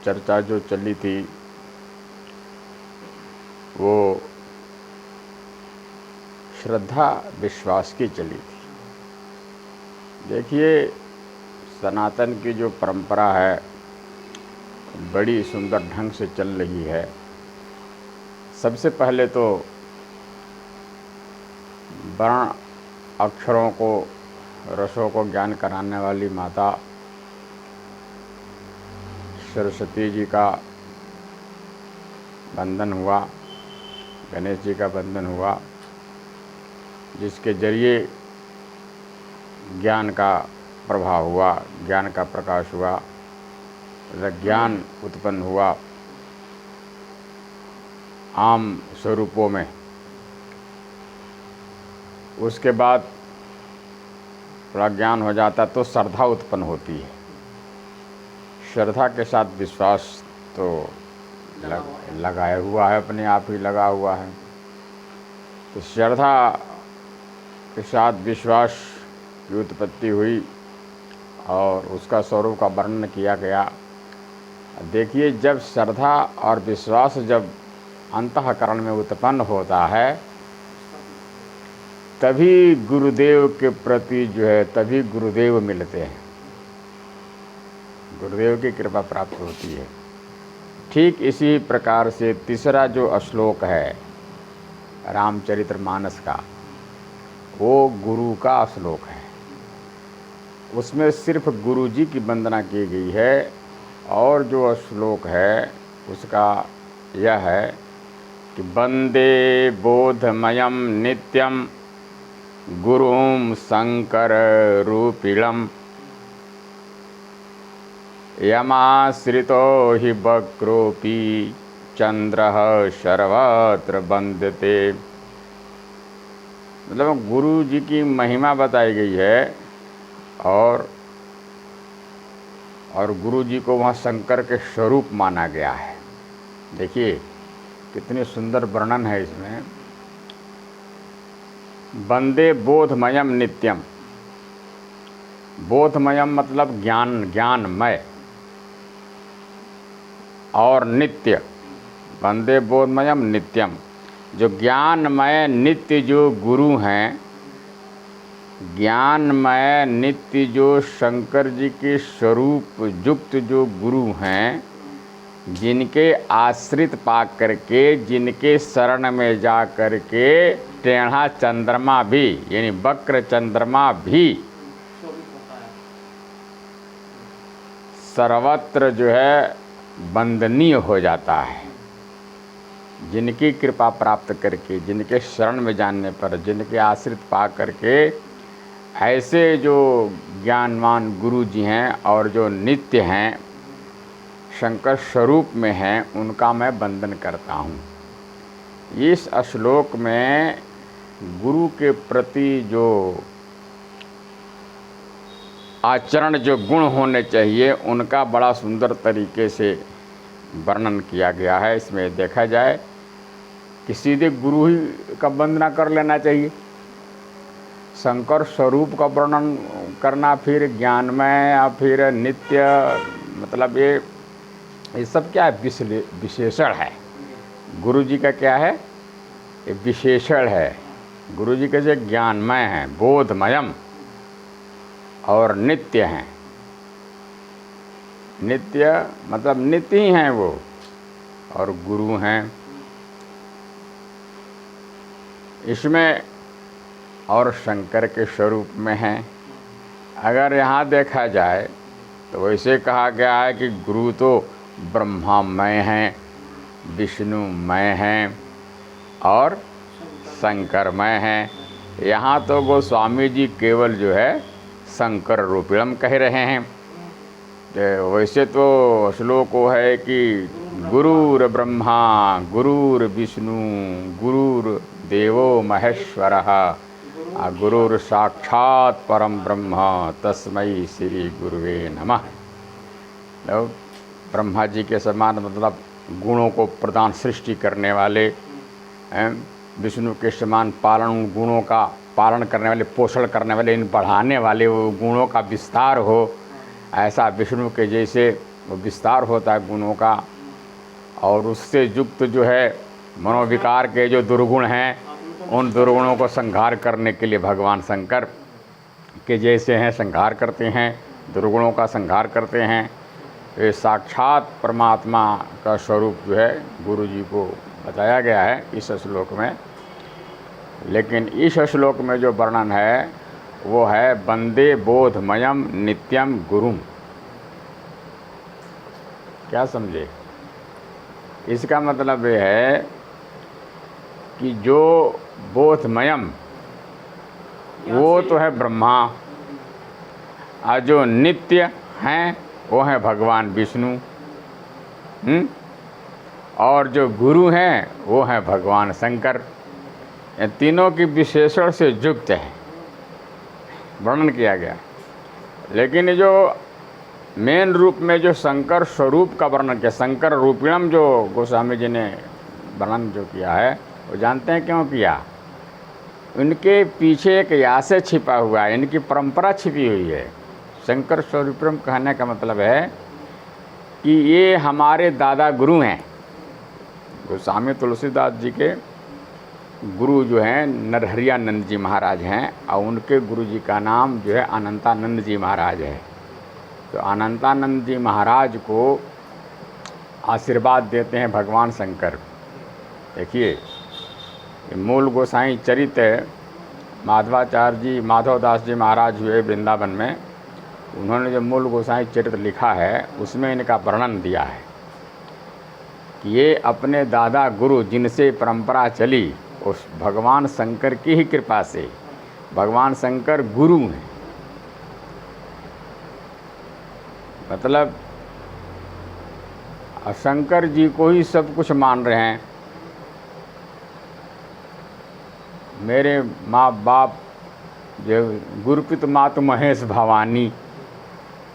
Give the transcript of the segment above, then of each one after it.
चर्चा जो चली थी वो श्रद्धा विश्वास की चली थी। देखिए, सनातन की जो परंपरा है बड़ी सुंदर ढंग से चल रही है। सबसे पहले तो वर्ण अक्षरों को, रसों को ज्ञान कराने वाली माता सरस्वती जी का वंदन हुआ, गणेश जी का वंदन हुआ, जिसके जरिए ज्ञान का प्रभाव हुआ, ज्ञान का प्रकाश हुआ, ज्ञान उत्पन्न हुआ आम स्वरूपों में। उसके बाद थोड़ा ज्ञान हो जाता तो श्रद्धा उत्पन्न होती है। श्रद्धा के साथ विश्वास तो लगाया हुआ है, अपने आप ही लगा हुआ है। तो श्रद्धा के साथ विश्वास की उत्पत्ति हुई और उसका स्वरूप का वर्णन किया गया। देखिए, जब श्रद्धा और विश्वास जब अंतःकरण में उत्पन्न होता है तभी गुरुदेव के प्रति जो है, तभी गुरुदेव मिलते हैं, गुरुदेव की कृपा प्राप्त होती है। ठीक इसी प्रकार से तीसरा जो श्लोक है रामचरितमानस का, वो गुरु का श्लोक है। उसमें सिर्फ गुरु जी की वंदना की गई है और जो श्लोक है उसका यह है कि वंदे बोधमयं नित्यं गुरुं शंकर रूपिणं यमाश्रितो हि वक्रोऽपि चंद्रः सर्वत्र वंदते। मतलब गुरु जी की महिमा बताई गई है और गुरु जी को वहाँ शंकर के स्वरूप माना गया है। देखिए कितनी सुंदर वर्णन है इसमें। वंदे बोधमयम नित्यम, बोधमयम मतलब ज्ञानमय और नित्य। वंदे बोधमयम नित्यम, जो ज्ञानमय नित्य जो गुरु हैं, ज्ञानमय नित्य जो शंकर जी के स्वरूप युक्त जो गुरु हैं, जिनके आश्रित पा करके, जिनके शरण में जा करके टेढ़ा चंद्रमा भी यानी वक्र चंद्रमा भी सर्वत्र जो है वंदनीय हो जाता है। जिनकी कृपा प्राप्त करके, जिनके शरण में जाने पर, जिनके आश्रित पा करके ऐसे जो ज्ञानवान गुरु जी हैं और जो नित्य हैं, शंकर स्वरूप में हैं, उनका मैं वंदन करता हूँ। इस श्लोक में गुरु के प्रति जो आचरण, जो गुण होने चाहिए, उनका बड़ा सुंदर तरीके से वर्णन किया गया है। इसमें देखा जाए कि सीधे गुरु ही का वंदना कर लेना चाहिए। शंकर स्वरूप का वर्णन करना, फिर ज्ञानमय या फिर नित्य, मतलब ये सब क्या है? विशेषण है। गुरु जी का क्या है? ये विशेषण है। गुरु जी कैसे ज्ञानमय हैं, बोधमयम और नित्य हैं। नित्य मतलब नित्य ही हैं वो, और गुरु हैं। इसमें और शंकर के स्वरूप में हैं। अगर यहाँ देखा जाए तो वैसे कहा गया है कि गुरु तो ब्रह्मामय हैं, विष्णुमय हैं और शंकरमय हैं। यहाँ तो गोस्वामी जी केवल जो है शंकर रूपिणम कह रहे हैं। वैसे तो श्लोक वो है कि गुरुर ब्रह्मा गुरुर विष्णु गुरुर देवो महेश्वरः गुरुर साक्षात परम ब्रह्म तस्मै श्री गुरुवे नमः। तो ब्रह्मा जी के समान, मतलब गुणों को प्रदान सृष्टि करने वाले, विष्णु के समान पालन, गुणों का पालन करने वाले, पोषण करने वाले, इन बढ़ाने वाले, वो गुणों का विस्तार हो, ऐसा विष्णु के जैसे वो विस्तार होता है गुणों का, और उससे युक्त जो है मनोविकार के जो दुर्गुण हैं उन दुर्गुणों को संहार करने के लिए भगवान शंकर के जैसे हैं संहार करते हैं, दुर्गुणों का संहार करते हैं। ये साक्षात परमात्मा का स्वरूप जो है गुरु जी को बताया गया है इस श्लोक में। लेकिन इस श्लोक में जो वर्णन है वो है वंदे बोधमयम नित्यम गुरुम। क्या समझे? इसका मतलब ये है कि जो बोधमयम वो तो है ब्रह्मा, और जो नित्य हैं वो हैं भगवान विष्णु, और जो गुरु हैं वो हैं भगवान शंकर। ये तीनों की विशेषण से युक्त है वर्णन किया गया। लेकिन जो मेन रूप में जो शंकर स्वरूप का वर्णन किया, शंकर रूपिणम जो गोस्वामी जी ने वर्णन जो किया है, वो जानते हैं क्यों किया? उनके पीछे एक यासे छिपा हुआ है, इनकी परंपरा छिपी हुई है। शंकर स्वरूपम कहने का मतलब है कि ये हमारे दादा गुरु हैं। गोस्वामी तुलसीदास जी के गुरु जो हैं नरहरियानंद जी महाराज हैं, और उनके गुरु जी का नाम जो है अनंतानंद जी महाराज है। तो अनंतानंद जी महाराज को आशीर्वाद देते हैं भगवान शंकर। देखिए मूल गोसाई चरित्र माधवाचार्य जी, माधवदास जी महाराज हुए वृंदावन में, उन्होंने जो मूल गोसाई चरित्र लिखा है उसमें इनका वर्णन दिया है कि ये अपने दादा गुरु जिनसे परंपरा चली उस भगवान शंकर की ही कृपा से, भगवान शंकर गुरु हैं। मतलब शंकर जी को ही सब कुछ मान रहे हैं। मेरे माँ बाप जो गुरुपित मात महेश भवानी,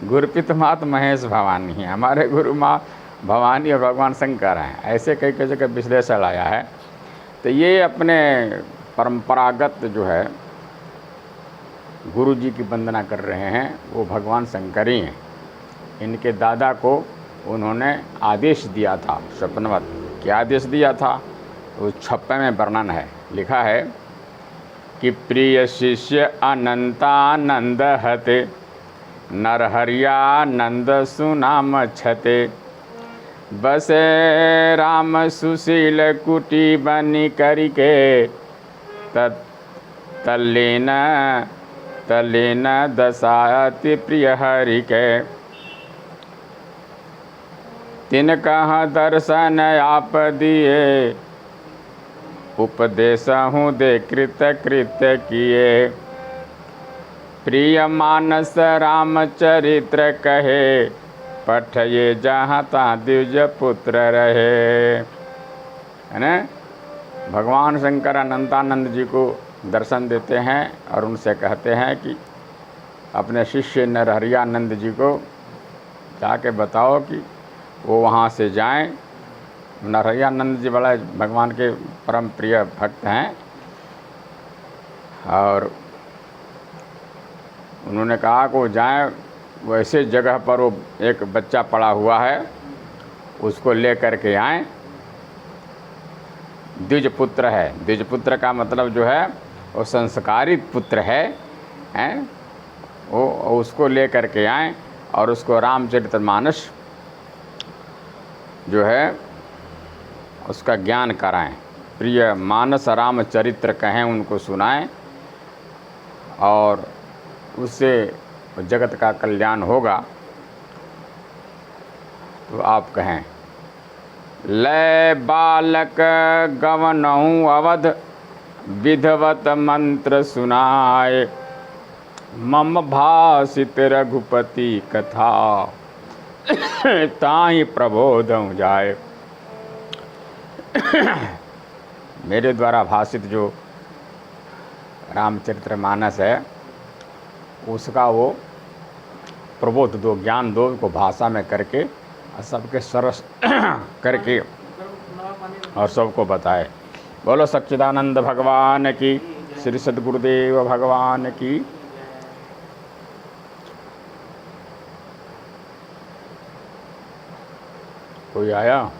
गुरुपित मात महेश भवानी है, हमारे गुरु माँ भवानी और भगवान शंकर हैं। ऐसे कई कई जगह विश्लेषण आया है। तो ये अपने परंपरागत जो है गुरु जी की वंदना कर रहे हैं, वो भगवान शंकर ही हैं। इनके दादा को उन्होंने आदेश दिया था स्वप्नवत। क्या आदेश दिया था? उस 56 में वर्णन है, लिखा है कि प्रिय शिष्य अनंतानंद हते, नरहरियानंद सुनाम छते, बसे राम सुशील कुटी बनी करिके, तल्लीन दशाति प्रिय हरि के, तिन कहा दर्शन आप दिए, उपदेश हूँ दे कृत कृत्य किए, प्रिय मानस रामचरित्र कहे, पठये जहाँ तहाँ द्विज पुत्र रहे। है ना? भगवान शंकर अनंतानंद जी को दर्शन देते हैं और उनसे कहते हैं कि अपने शिष्य नरहरियानंद जी को जाके बताओ कि वो वहाँ से जाएं। नरहरियानंद जी बड़ा भगवान के परम प्रिय भक्त हैं, और उन्होंने कहा कि वो जाएं, वैसे जगह पर वो एक बच्चा पड़ा हुआ है, उसको ले कर के आएँ। द्विज पुत्र है, द्विज पुत्र का मतलब जो है वो संस्कारित पुत्र है, हैं? वो उसको ले कर के आएँ और उसको रामचरितमानस जो है उसका ज्ञान कराएं। प्रिय मानस रामचरित्र कहें, उनको सुनाएं, और उससे जगत का कल्याण होगा। तो आप कहें, लय बालक गवनहु अवध, विधवत मंत्र सुनाए, मम भासित रघुपति कथा, ताहि प्रबोधं जाए। मेरे द्वारा भाषित जो रामचरितमानस है उसका वो प्रबोध दो, ज्ञान दो, को भाषा में करके और सबके सरस करके और सबको बताए। बोलो सच्चिदानंद भगवान की, श्री सद्गुरुदेव भगवान की। कोई आया?